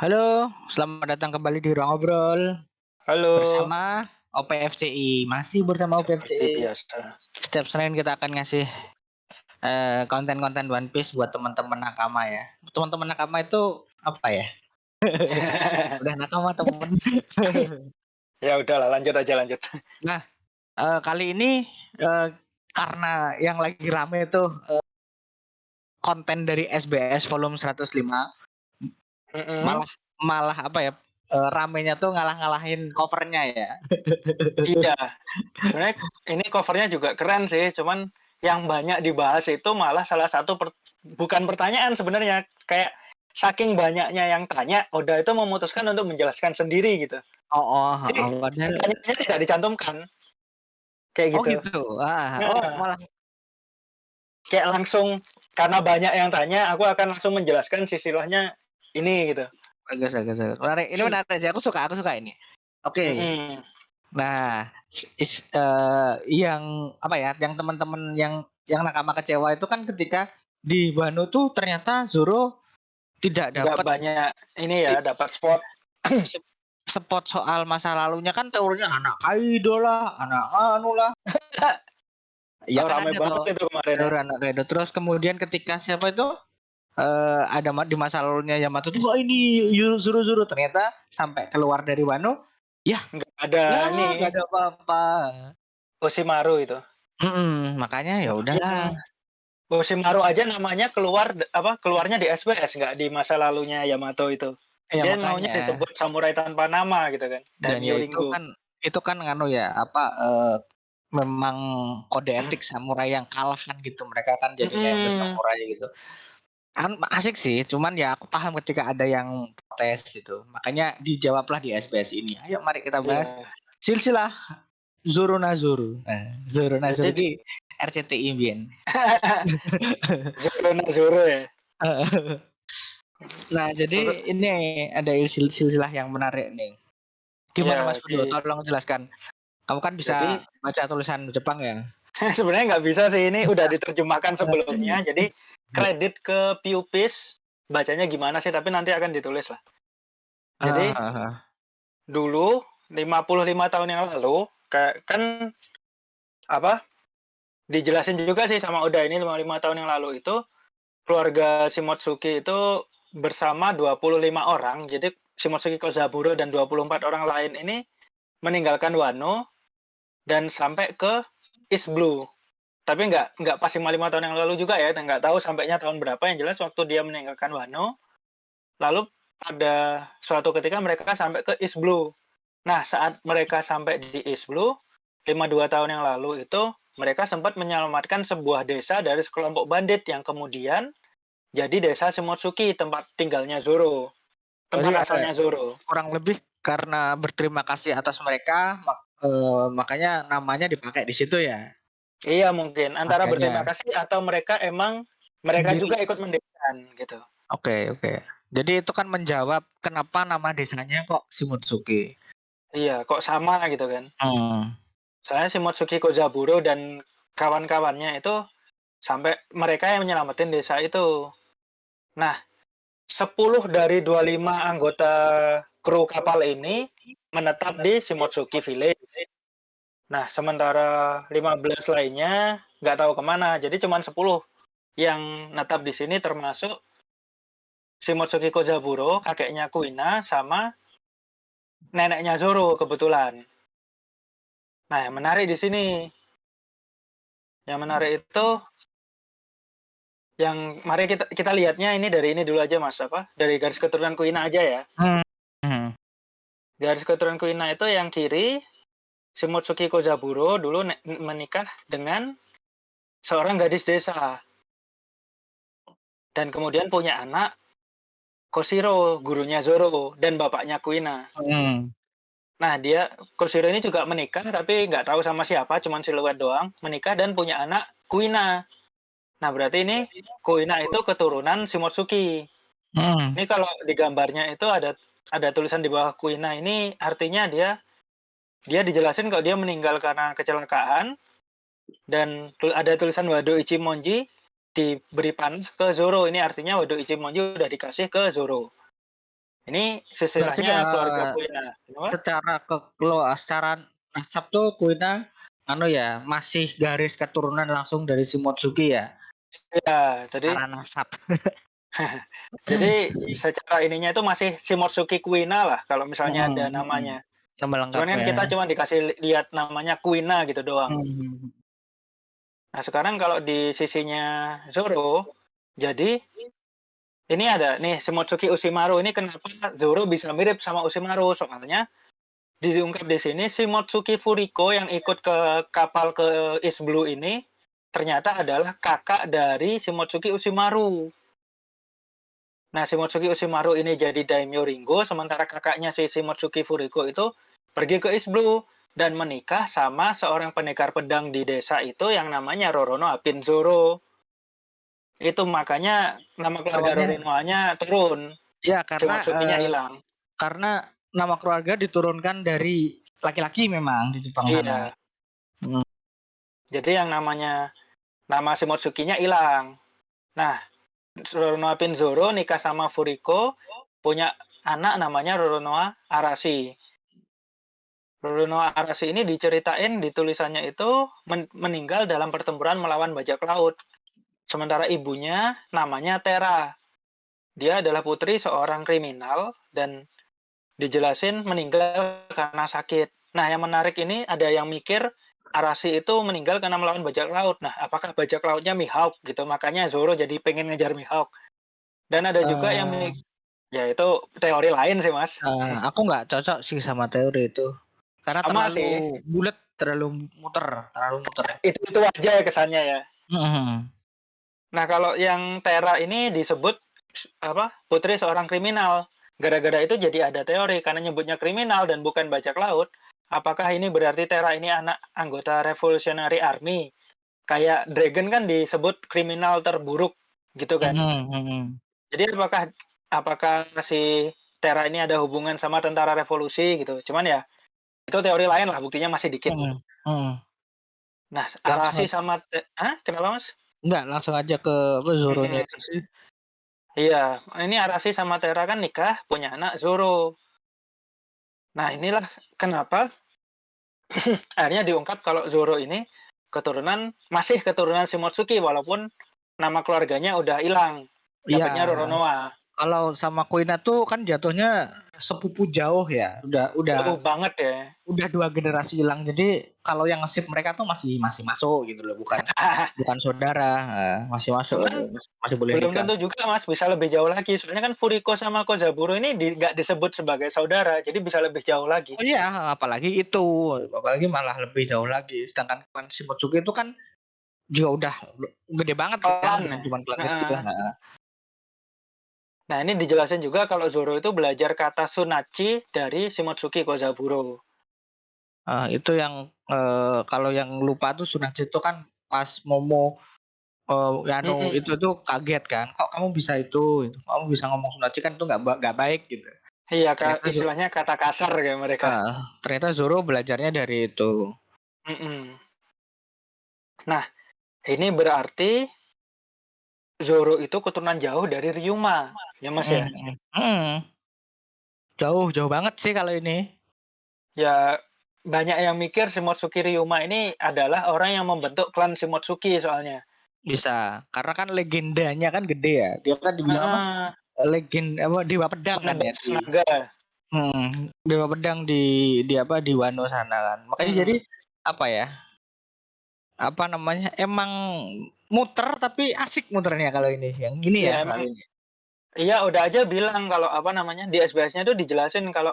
Halo, selamat datang kembali di Ruang Obrol Halo, bersama OPFCI. Masih bersama seperti OPFCI. biasa. Setiap Senin kita akan ngasih konten-konten One Piece buat teman-teman nakama ya. Teman-teman nakama itu apa ya? Udah nakama temen. Ya udahlah, lanjut aja, lanjut. Nah, kali ini karena yang lagi rame itu konten dari SBS volume 105, Mhm. malah malah apa ya? Ramenya tuh ngalah-ngalahin covernya ya. Iya, sebenarnya ini cover-nya juga keren sih, cuman yang banyak dibahas itu malah salah satu bukan pertanyaan sebenarnya, kayak saking banyaknya yang tanya, Oda itu memutuskan untuk menjelaskan sendiri gitu. Oh, oh, Jadi, heeh, padahal pertanyaannya tidak dicantumkan, kayak oh gitu. gitu. Oh Nah, malah kayak langsung karena banyak yang tanya, aku akan langsung menjelaskan silsilahnya ini gitu. bagus bagus bagus. Menarik, ini menarik sih, aku suka ini. Oke. Mhm. Nah, yang apa ya, yang teman-teman yang nakama kecewa itu kan ketika di Wano tuh ternyata Zoro tidak Nggak dapat banyak ini ya, di dapat spot. se spot soal masa lalunya kan teorinya anak idol lah, anak anu lah. Ya Oh, kan rame ada banget tuh itu kemarin ya. teori anak idol. Terus kemudian ketika siapa itu, ada di masa lalunya Yamato tuh, "Wah ini Zoro Zoro," ternyata sampai keluar dari Wano, yah Nggak ada ya ini, nggak ada apa-apa. Orochimaru itu. Makanya ya udahlah. Yang Orochimaru aja namanya keluar apa, keluarnya di SBS, nggak di masa lalunya Yamato itu. Ya Dia maunya makanya, disebut samurai tanpa nama gitu kan, dan ya Daimyo Ringo. itu kan nganu ya, apa, memang kode etik samurai yang kalah kan gitu, mereka kan jadinya yang the Mhm, samurai gitu. Kan asik sih, cuman ya aku paham ketika ada yang protes gitu. Makanya dijawablah di SBS ini, "Ayo mari kita bahas iya. silsilah Zoro na Zoro." Nah, Zoro na Jadi Zoro ki RCTI mbiyen. Zoro na Zoro ya. Nah, jadi Menurut ini ada silsilah yang menarik nih. Gimana Mas ya Pujo? Tolong jelaskan. Kamu kan bisa jadi baca tulisan Jepang ya? sebenarnya nggak bisa sih, ini udah diterjemahkan sebelumnya, jadi kredit ke Piupis, bacanya gimana sih, tapi nanti akan ditulis lah. Heeh Jadi heeh. dulu 55 tahun yang lalu, kayak kan apa, dijelasin juga sih sama Oda ini 55 tahun yang lalu itu, keluarga Shimotsuki itu bersama 25 orang, jadi Shimotsuki Kozaburo dan 24 orang lain ini meninggalkan Wano dan sampai ke East Blue. Tapi nggak pas 55 tahun yang lalu juga ya, dan nggak tahu sampainya tahun berapa, yang jelas waktu dia meninggalkan Wano, lalu pada suatu ketika mereka sampai ke East Blue. Nah, saat mereka sampai di East Blue, 52 tahun yang lalu itu, mereka sempat menyelamatkan sebuah desa dari sekelompok bandit yang kemudian jadi desa Shimotsuki, tempat tinggalnya Zoro, Berarti tempat asalnya Zoro. kurang lebih karena berterima kasih atas mereka, makanya namanya dipakai di situ ya? Iya mungkin, antara berterima Makanya kasih atau mereka emang mereka sendiri. juga ikut mendirikan gitu. Oke oke. Jadi itu kan menjawab kenapa nama desanya kok Shimotsuki. Iya, kok sama gitu kan. Hmm. Soalnya Shimotsuki Kozaburo dan kawan-kawannya itu sampai mereka yang menyelamatin desa itu. Nah, 10 dari 25 anggota kru kapal ini menetap di Shimotsuki Village. Nah, sementara 15 lainnya nggak tahu kemana. Jadi cuma 10 yang netap di sini, termasuk Shimotsuki Kozaburo, kakeknya Kuina, sama neneknya Zoro kebetulan. Nah, yang menarik di sini, yang menarik itu yang mari kita lihatnya ini dari ini dulu aja Mas, apa, dari garis keturunan Kuina aja ya. Hmm. Hmm. Garis keturunan Kuina itu yang kiri, Shimotsuki Kozaburo dulu menikah dengan seorang gadis desa dan kemudian punya anak Koshiro, gurunya Zoro dan bapaknya Kuina. Hmm. Nah, Koshiro ini juga menikah tapi nggak tahu sama siapa, cuman siluet doang, menikah dan punya anak Kuina. Nah, berarti ini Kuina itu keturunan Shimotsuki. Hmm. Ini kalau di gambarnya itu ada tulisan di bawah Kuina ini, artinya dia dia dijelasin kalau dia meninggal karena kecelakaan, dan ada tulisan Wado Ichimonji diberi panah ke Zoro. Ini artinya Wado Ichimonji udah dikasih ke Zoro. Ini Berarti silsilahnya keluarga Kuina. Kenapa? secara nasab tuh Kuina anu ya, masih garis keturunan langsung dari Shimotsuki ya, Ya, jadi secara nasab. jadi secara ininya itu masih Shimotsuki Kuina lah kalau misalnya ada Mhm mhm. namanya. Nama Cuman kan lengkapnya. kita cuma dikasih lihat namanya Kuina gitu doang. Mhm. Nah, sekarang kalau di sisinya Zoro, jadi ini ada nih Shimotsuki Ushimaru ini kenapa Zoro bisa mirip sama Ushimaru? Soalnya diungkap di sini Shimotsuki Furiko yang ikut ke kapal ke East Blue ini ternyata adalah kakak dari Shimotsuki Ushimaru. Nah, Shimotsuki Ushimaru ini jadi Daimyo Ringo, sementara kakaknya si Shimotsuki Furiko itu pergi ke East Blue dan menikah sama seorang pendekar pedang di desa itu yang namanya Roronoa Pinzoro. Itu makanya nama keluarga Namanya Roronoa-nya turun, ya karena, Shimotsuki-nya hilang. karena nama keluarga diturunkan dari laki-laki memang di Jepang sana. Iya, Mhm. jadi yang namanya nama Shimotsuki-nya hilang. Nah, Roronoa Pinzoro nikah sama Furiko, punya anak namanya Roronoa Arashi. Roronoa Arashi ini diceritain di tulisannya itu meninggal dalam pertempuran melawan bajak laut. Sementara ibunya namanya Tera. Dia adalah putri seorang kriminal dan dijelasin meninggal karena sakit. Nah, yang menarik ini ada yang mikir Arashi itu meninggal karena melawan bajak laut. Nah, apakah bajak lautnya Mihawk gitu? Makanya Zoro jadi pengen ngejar Mihawk. Dan ada juga yang Eee ya itu teori lain sih, Mas. aku nggak cocok sih sama teori itu, karena Sama terlalu sih. bulet, terlalu muter. Itu aja ya kesannya ya. Mhm. Nah, kalau yang Tera ini disebut apa? Putri seorang kriminal. Gara-gara itu jadi ada teori karena nyebutnya kriminal dan bukan bajak laut. Apakah ini berarti Tera ini anak anggota Revolutionary Army? Kayak Dragon kan disebut kriminal terburuk gitu kan. Mhm mhm. Jadi apakah apakah si Tera ini ada hubungan sama tentara revolusi gitu. Cuman ya itu teori lain lah, buktinya masih dikit. Mhm mhm. Nah, Langsung Arashi aja sama Hah? Kenapa, Mas? enggak, langsung aja ke apa, Zoronya Mhm. itu sih. Iya, ini Arashi sama Tera kan nikah, punya anak Zoro. Nah, inilah kenapa akhirnya diungkap kalau Zoro ini masih keturunan Shimotsuki walaupun nama keluarganya udah hilang. Iya, Dapatnya Roronoa. kalau sama Kuina tuh kan jatuhnya sepupu jauh ya, Jauh banget ya. udah 2 generasi hilang, jadi kalau yang nge mereka tuh masih masih masuk gitu loh, bukan bukan saudara, masih masuk, Cuman masih boleh belum nikah. tentu juga Mas bisa lebih jauh lagi. Soalnya kan Furiko sama Kozaburo ini nggak disebut sebagai saudara, jadi bisa lebih jauh lagi. Oh iya, apalagi malah lebih jauh lagi, sedangkan klan Shimotsuki itu kan juga udah gede banget kan, Pelan bukan ya. cuma klan kecil, Heeh. Nah, ini dijelasin juga kalau Zoro itu belajar kata Sunachi dari Shimotsuki Kozaburo. itu yang, kalau yang lupa tuh Tsunade itu kan pas Momo, itu Mhm. tuh kaget kan, "Kok kamu bisa itu?" Gitu, "Kamu bisa ngomong Tsunade kan itu nggak baik," gitu. Iya, Ternyata istilahnya kata kasar kayak mereka. heeh, ternyata Zoro belajarnya dari itu. Mhm. Nah, ini berarti Zoro itu keturunan jauh dari Ryuma, ya Mas Mhm ya? mhm. Mhm, jauh jauh banget sih kalau ini. Ya banyak yang mikir Shimotsuki Ryuma ini adalah orang yang membentuk klan Shimotsuki soalnya. Bisa, karena kan legendanya kan gede ya, dia kan dibilang apa, Heeh, apa, dewa pedang kan ya penebas di naga. dewa pedang di apa, di Wano sana kan. Makanya jadi, Mhm. apa ya, apa namanya, emang muter tapi asik muternya kalau ini, yang ini Iya ya emang kalau ini. iya udah aja bilang kalau apa namanya, di SBS-nya tuh dijelasin kalau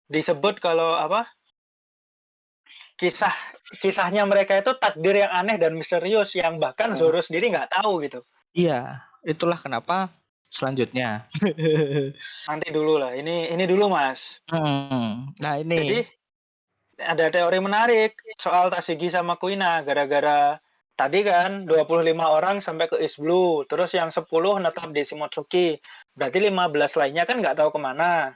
disebut kalau apa, kisah kisahnya mereka itu takdir yang aneh dan misterius yang bahkan Heeh. Zoro sendiri nggak tahu gitu. Iya, itulah kenapa selanjutnya. Nanti dulu lah, ini dulu Mas. Nah ini, Jadi ada teori menarik soal Tashigi sama Kuina gara-gara tadi kan 25 orang sampai ke East Blue, terus yang 10 netap di Shimotsuki. Berarti 15 lainnya kan nggak tahu kemana.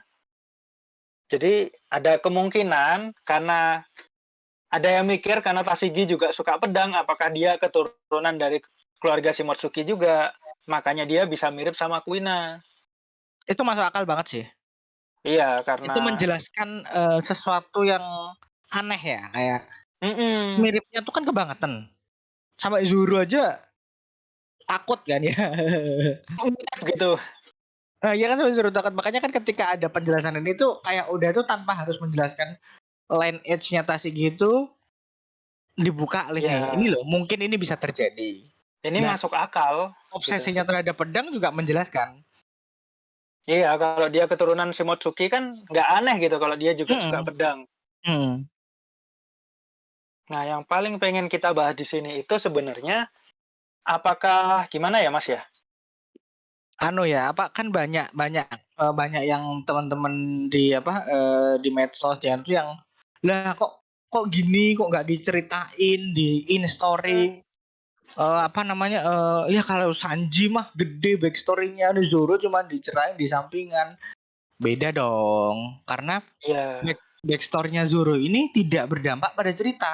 Jadi ada kemungkinan karena ada yang mikir karena Tashigi juga suka pedang, apakah dia keturunan dari keluarga Shimotsuki juga, makanya dia bisa mirip sama Kuina. itu masuk akal banget sih. Iya, Itu karena menjelaskan, sesuatu yang aneh ya, kayak mhm, miripnya tuh kan kebangetan. Sampai Zoro aja takut kan ya. gitu. Nah, iya kan sampai Zoro takut. Makanya kan ketika ada penjelasan ini tuh kayak udah tuh tanpa harus menjelaskan lineage-nya Tashigi itu dibuka oleh nih, ini Ya, loh mungkin ini bisa terjadi. ini Dan masuk akal gitu. obsesinya terhadap pedang juga menjelaskan. Iya, kalau dia keturunan Shimotsuki kan nggak aneh gitu kalau dia juga suka Mhm, pedang. mhm. Nah, yang paling pengen kita bahas di sini itu sebenarnya apakah gimana ya, Mas, ya? Anu ya, apa, kan banyak banyak, banyak yang teman-teman di apa, di medsos ya itu yang, "Lah kok kok gini, kok nggak diceritain di Mmm, Instastory?" Apa namanya, ya kalau Sanji mah gede backstory-nya, nih Zoro cuma diceritain di sampingan. Beda dong, karena iya, backstory-nya Zoro ini tidak berdampak pada cerita.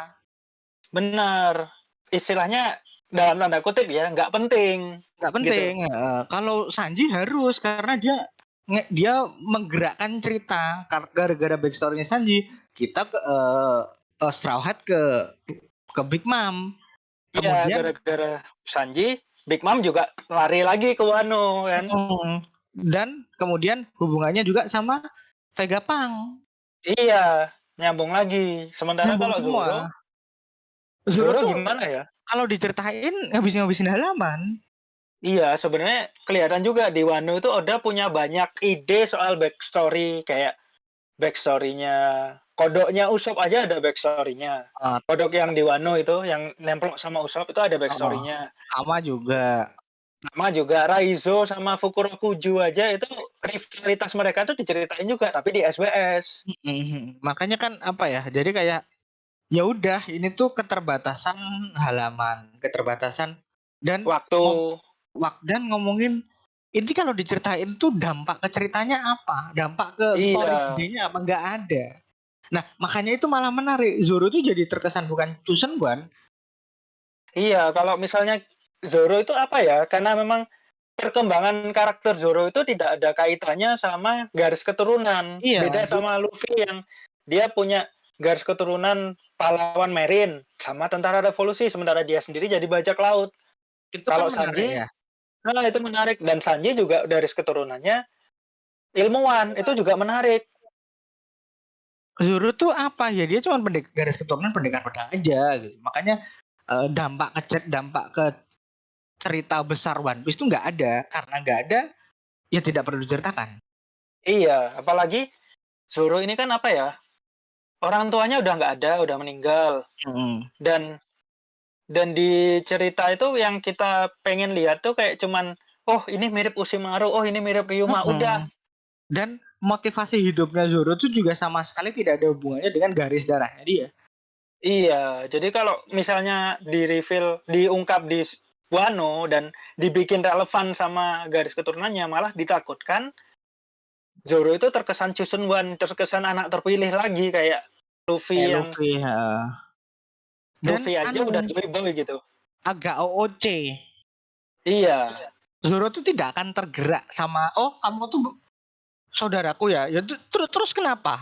benar. Istilahnya dalam tanda kutip ya, nggak penting, Nggak gitu. penting, heeh. Kalau Sanji harus karena dia menggerakkan cerita gara-gara backstory-nya Sanji, kita Straw Hat ke Big Mom. Iya, Kemudian gara-gara Sanji, Big Mom juga lari lagi ke Wano kan. mhm, dan kemudian hubungannya juga sama Vegapunk, Iya, nyambung lagi. Sementara nyambung kalau Zoro, semua. Zoro Zoro tuh gimana ya? kalau diceritain ngabisin halaman. Iya, sebenarnya kelihatan juga di Wano itu Oda punya banyak ide soal backstory kayak backstory-nya kodoknya Usopp aja ada backstory-nya. Eee, Kodok yang di Wano itu yang nempel sama Usopp itu ada heeh, backstory-nya. sama juga. Sama juga Raizo sama Fukurokuju aja itu rivalitas mereka tuh diceritain juga tapi di SBS. Mhm, mhm. Makanya kan apa ya, jadi kayak ya udah ini tuh keterbatasan halaman, keterbatasan dan Waktu dan ngomongin ini kalau diceritain tuh dampak ke ceritanya apa, dampak ke story iya, gedenya apa, nggak ada. Nah, makanya itu malah menarik, Zoro tuh jadi terkesan bukan Chosen One. iya kalau misalnya Zoro itu apa ya, karena memang perkembangan karakter Zoro itu tidak ada kaitannya sama garis keturunan. Iya, Beda sama Luffy yang dia punya garis keturunan pahlawan Marine sama tentara revolusi, sementara dia sendiri jadi bajak laut. itu kan Kalau menarik Sanji, ya. nah itu menarik dan Sanji juga garis keturunannya ilmuwan, itu juga menarik. Zoro tuh apa ya, dia cuma garis keturunan pendekar pedang aja gitu. Makanya, dampak ke cerita besar One Piece tuh nggak ada, karena nggak ada, ya tidak perlu diceritakan. Iya, apalagi Zoro ini kan apa ya, orang tuanya udah nggak ada, udah meninggal Mhm, dan di cerita itu yang kita pengen lihat tuh kayak cuman, "Oh ini mirip Orochimaru, oh ini mirip Ryuma," udah. mhm. Dan motivasi hidupnya Zoro tuh juga sama sekali tidak ada hubungannya dengan garis darahnya dia. Iya, jadi kalau misalnya di-reveal, diungkap di Wano dan dibikin relevan sama garis keturunannya, malah ditakutkan Zoro itu terkesan chosen one, terkesan anak terpilih lagi kayak Luffy Kayak yang Luffy, heeh. Dan Luffy aja udah anu, wiboy gitu. agak OOC. Iya, Zoro tuh tidak akan tergerak sama, "Oh kamu tuh saudaraku ya?" Ya terus kenapa?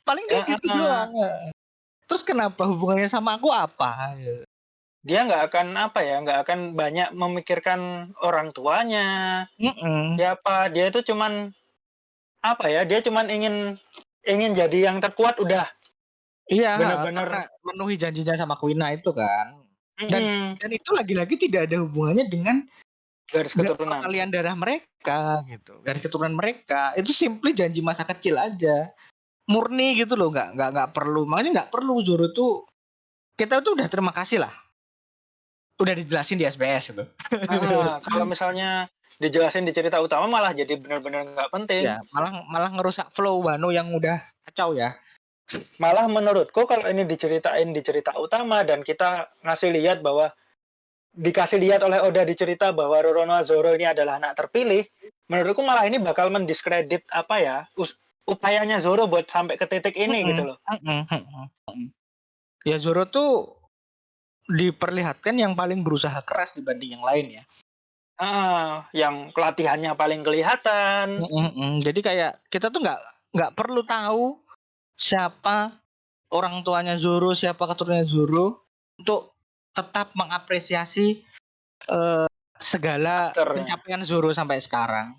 Paling dia gitu heeh. doang, heeh. Terus kenapa hubungannya sama aku apa? Gitu. Dia nggak akan apa ya, nggak akan banyak memikirkan orang tuanya, Mhm. siapa, dia itu cuman apa ya, dia cuman ingin ingin jadi yang terkuat udah, Iya, heeh, karena bener-bener memenuhi janjinya sama Quina itu kan. Dan mhm, itu lagi-lagi tidak ada hubungannya dengan garis keturunan. peralihan darah mereka gitu, garis keturunan mereka. Itu simply janji masa kecil aja. Murni gitu loh, nggak perlu makanya nggak perlu Zoro tuh kita tuh udah terima kasih lah, udah dijelasin di SBS gitu. Heeh, kalau misalnya dijelasin di cerita utama malah jadi bener-bener nggak penting. Ya, malah malah ngerusak flow Wano yang udah kacau ya. Malah menurutku kalau ini diceritain di cerita utama dan kita ngasih lihat bahwa dikasih lihat oleh Oda di cerita bahwa Roronoa Zoro ini adalah anak terpilih, menurutku malah ini bakal mendiskredit apa ya, upayanya Zoro buat sampai ke titik ini gitu Mhm, loh. mhm, mhm, mhm. Ya Zoro tuh diperlihatkan yang paling berusaha keras dibanding yang lain ya. Heeh, yang pelatihannya paling kelihatan. Mhm, mhm. Jadi kayak kita tuh nggak perlu tahu siapa orang tuanya Zoro, siapa keturunannya Zoro untuk tetap mengapresiasi segala Aktornya. pencapaian Zoro sampai sekarang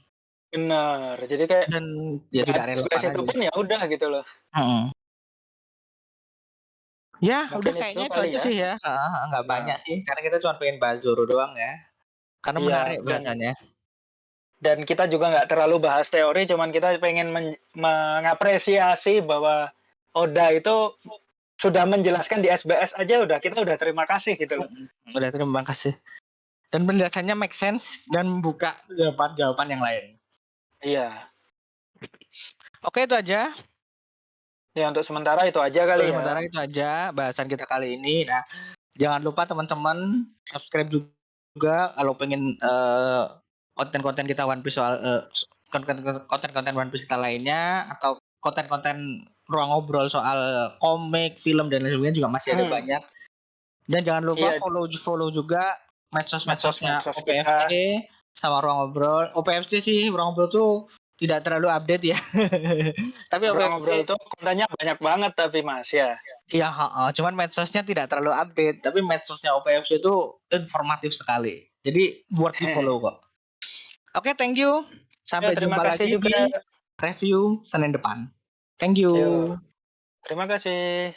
Benar. Jadi kayak dan ya nggak tidak ada relevan flashback itu aja. pun ya udah gitu loh. Mhm. Ya udah Mungkin itu kayaknya itu kali aja ya. sih ya, heeh heeh, nggak banyak Nah, sih karena kita cuma pengen bahas Zoro doang ya, karena iya menarik dan bahasannya. kita juga nggak terlalu bahas teori, cuman kita pengen mengapresiasi bahwa Oda itu sudah menjelaskan di SBS aja kita udah terima kasih gitu loh. Udah terima kasih. Dan penjelasannya make sense dan membuka jawaban-jawaban yang lain. Iya. Oke itu aja. Ya untuk sementara itu aja Untuk kali sementara ya. itu aja bahasan kita kali ini. Nah, jangan lupa teman-teman subscribe juga kalau pengen konten-konten kita One Piece soal konten-konten One Piece kita lainnya atau konten-konten ruang ngobrol soal komik, film dan lain sebagainya juga masih ada Hmm, banyak. Dan jangan lupa iya, follow juga medsos-medsosnya medsos-medsos OPFC kita. sama ruang ngobrol. OPFC sih ruang ngobrol tuh tidak terlalu update ya. Tapi Ruang ngobrol OPFC itu kontennya banyak banget tapi Mas ya. iya, heeh, cuman medsosnya tidak terlalu update, tapi medsosnya OPFC itu informatif sekali. Jadi worth di-follow kok. Oke, thank you. Ya, Sampai terima jumpa kasih lagi juga. di review Senin depan. Thank you. Yuk, terima kasih.